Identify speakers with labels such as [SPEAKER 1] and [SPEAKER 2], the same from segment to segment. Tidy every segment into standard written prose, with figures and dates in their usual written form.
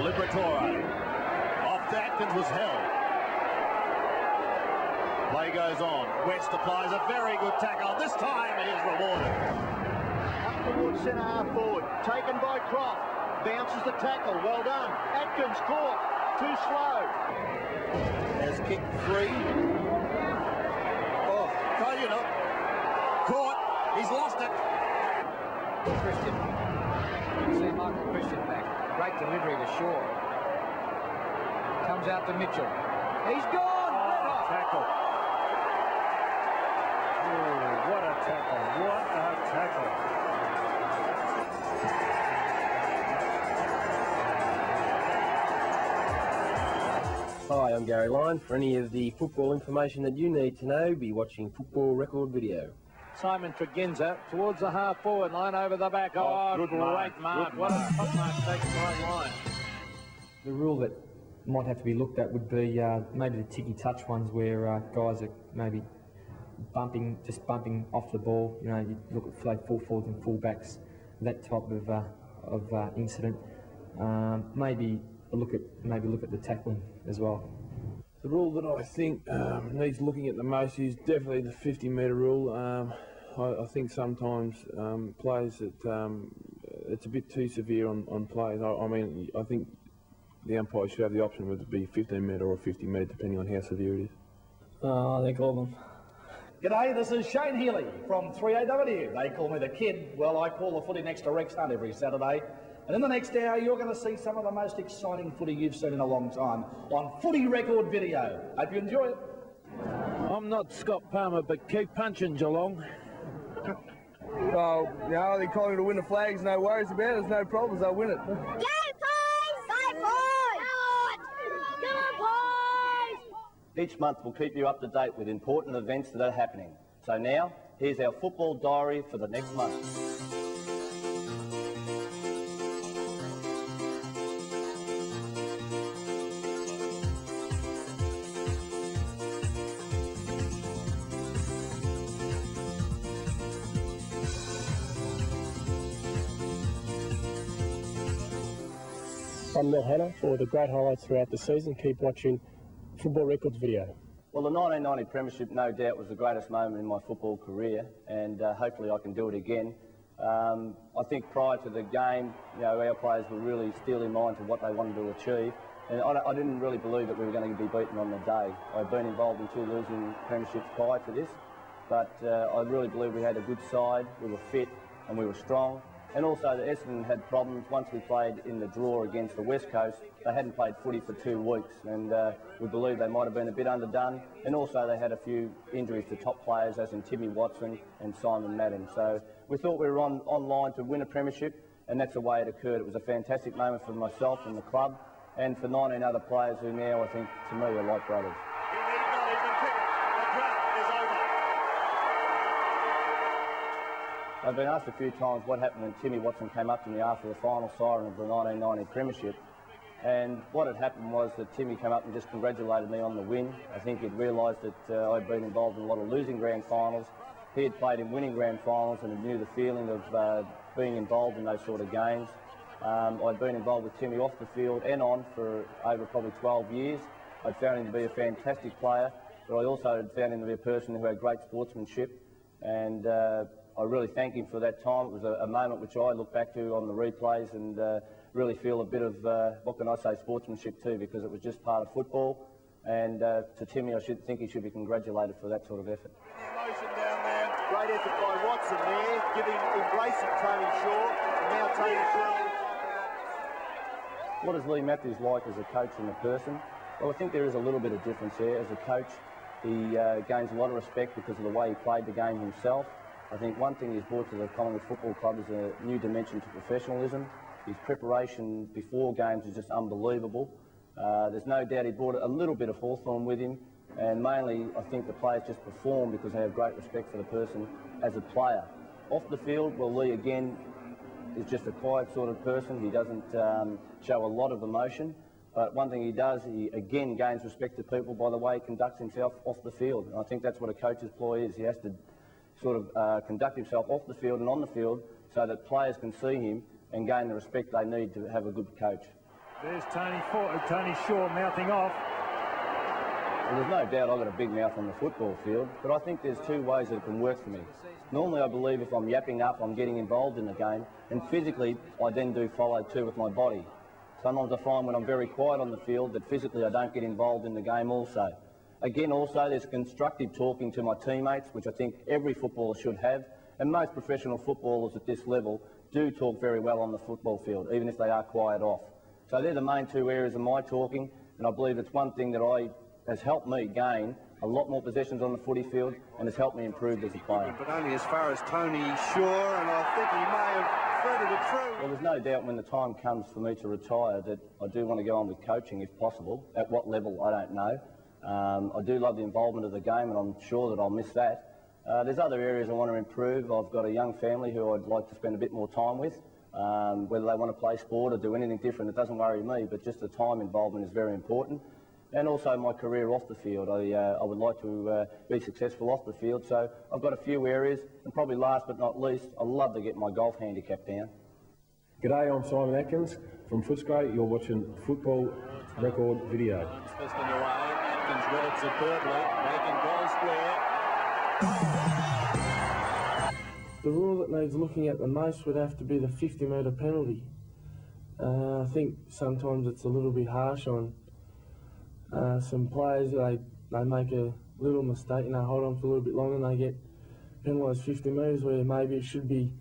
[SPEAKER 1] Liberatore. Off to Atkins was held. Play goes on. West applies a very good tackle. This time it is rewarded.
[SPEAKER 2] Up towards centre half forward. Taken by Croft. Bounces the tackle. Well done. Atkins caught. Too slow.
[SPEAKER 1] Has kicked free. Oh, Koyunov. Caught. He's lost it.
[SPEAKER 3] Christian. You can see Michael Christian back. Great delivery to Shaw. Comes out to Mitchell. He's gone.
[SPEAKER 1] Oh, tackle. Oh, what a tackle. What a tackle.
[SPEAKER 4] Hi, I'm Gary Lyon. For any of the football information that you need to know, be watching Football Record Video.
[SPEAKER 3] Simon Tregenza towards the half-forward line over the back. Oh,
[SPEAKER 1] good
[SPEAKER 3] great mark. What a top mark taken by Lyon.
[SPEAKER 5] The rule that might have to be looked at would be maybe the ticky-touch ones where guys are maybe just bumping off the ball. You know, you look at say full forwards and full backs, that type of incident. Maybe look at the tackling as well.
[SPEAKER 6] The rule that I think needs looking at the most is definitely the 50-metre rule. I think sometimes players that it's a bit too severe on players. I mean, I think the umpire should have the option whether it be 15-metre or 50-metre, depending on how severe it is.
[SPEAKER 5] They call them.
[SPEAKER 7] G'day, this is Shane Healy from 3AW. They call me the Kid. Well, I call the footy next to Rex Hunt every Saturday. And in the next hour, you're going to see some of the most exciting footy you've seen in a long time on Footy Record Video. Hope you enjoy it.
[SPEAKER 6] I'm not Scott Palmer, but keep punching, Geelong.
[SPEAKER 8] Well, you know, they're calling to win the flags, no worries about it, there's no problems, they'll win it.
[SPEAKER 9] Go, boys! Go, boys! Come on, boys!
[SPEAKER 10] Each month we'll keep you up to date with important events that are happening. So now, here's our football diary for the next month.
[SPEAKER 11] I'm Neil Hanna. For the great highlights throughout the season, keep watching Football Records Video.
[SPEAKER 10] Well, the 1990 Premiership no doubt was the greatest moment in my football career, and hopefully I can do it again. I think prior to the game, you know, our players were really steel in mind to what they wanted to achieve, and I didn't really believe that we were going to be beaten on the day. I'd been involved in 2 losing premierships prior to this, but I really believe we had a good side, we were fit and we were strong. And also the Essendon had problems. Once we played in the draw against the West Coast, they hadn't played footy for 2 weeks, and we believe they might have been a bit underdone. And also they had a few injuries to top players, as in Timmy Watson and Simon Madden. So we thought we were online to win a premiership, and that's the way it occurred. It was a fantastic moment for myself and the club, and for 19 other players who now, I think, to me, are like brothers. I've been asked a few times what happened when Timmy Watson came up to me after the final siren of the 1990 Premiership, and what had happened was that Timmy came up and just congratulated me on the win. I think he'd realised that I'd been involved in a lot of losing grand finals. He had played in winning grand finals and he knew the feeling of being involved in those sort of games. I'd been involved with Timmy off the field and on for over probably 12 years. I'd found him to be a fantastic player, but I also had found him to be a person who had great sportsmanship, and I really thank him for that time. It was a moment which I look back to on the replays and really feel a bit of, what can I say, sportsmanship too, because it was just part of football. And to Timmy, I think he should be congratulated for that sort of effort.
[SPEAKER 2] Emotion down there. Great effort by Watson there, embracing Tony Shaw, and now Tony Shaw.
[SPEAKER 10] What is Lee Matthews like as a coach and a person? Well, I think there is a little bit of difference there. As a coach, he gains a lot of respect because of the way he played the game himself. I think one thing he's brought to the Collingwood Football Club is a new dimension to professionalism. His preparation before games is just unbelievable. There's no doubt he brought a little bit of Hawthorn with him, and mainly I think the players just perform because they have great respect for the person as a player. Off the field, well, Lee again is just a quiet sort of person. He doesn't show a lot of emotion, but one thing he does, he again gains respect to people by the way he conducts himself off the field. And I think that's what a coach's ploy is. He has to sort of conduct himself off the field and on the field so that players can see him and gain the respect they need to have a good coach.
[SPEAKER 1] There's Tony Shaw mouthing off.
[SPEAKER 10] Well, there's no doubt I've got a big mouth on the football field, but I think there's two ways that it can work for me. Normally I believe if I'm yapping up, I'm getting involved in the game, and physically I then do follow too with my body. Sometimes I find when I'm very quiet on the field that physically I don't get involved in the game also. Again, also there's constructive talking to my teammates, which I think every footballer should have, and most professional footballers at this level do talk very well on the football field, even if they are quiet off. So they're the main two areas of my talking, and I believe it's one thing that has helped me gain a lot more possessions on the footy field and has helped me improve as a player.
[SPEAKER 12] But only as far as Tony Shaw, and I think he may have threaded it through.
[SPEAKER 10] Well, there's no doubt when the time comes for me to retire that I do want to go on with coaching if possible. At what level, I don't know. I do love the involvement of the game, and I'm sure that I'll miss that. There's other areas I want to improve. I've got a young family who I'd like to spend a bit more time with. Whether they want to play sport or do anything different, it doesn't worry me, but just the time involvement is very important. And also my career off the field. I would like to be successful off the field, so I've got a few areas, and probably last but not least, I'd love to get my golf handicap down.
[SPEAKER 6] G'day, I'm Simon Atkins from Footscray. You're watching Football Record Video.
[SPEAKER 1] Just in the way. Atkins read it superbly. Making goal square.
[SPEAKER 6] The rule that needs looking at the most would have to be the 50-metre penalty. I think sometimes it's a little bit harsh on some players. They make a little mistake and they hold on for a little bit longer and they get penalised 50 metres where maybe it should be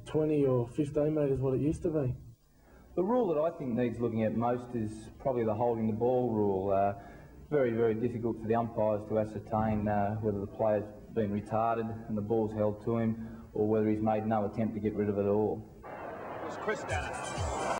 [SPEAKER 6] 20 or 15 metres what it used to be.
[SPEAKER 5] The rule that I think needs looking at most is probably the holding the ball rule. Very, very difficult for the umpires to ascertain whether the player's been retarded and the ball's held to him, or whether he's made no attempt to get rid of it all.
[SPEAKER 1] It's Chris Danner.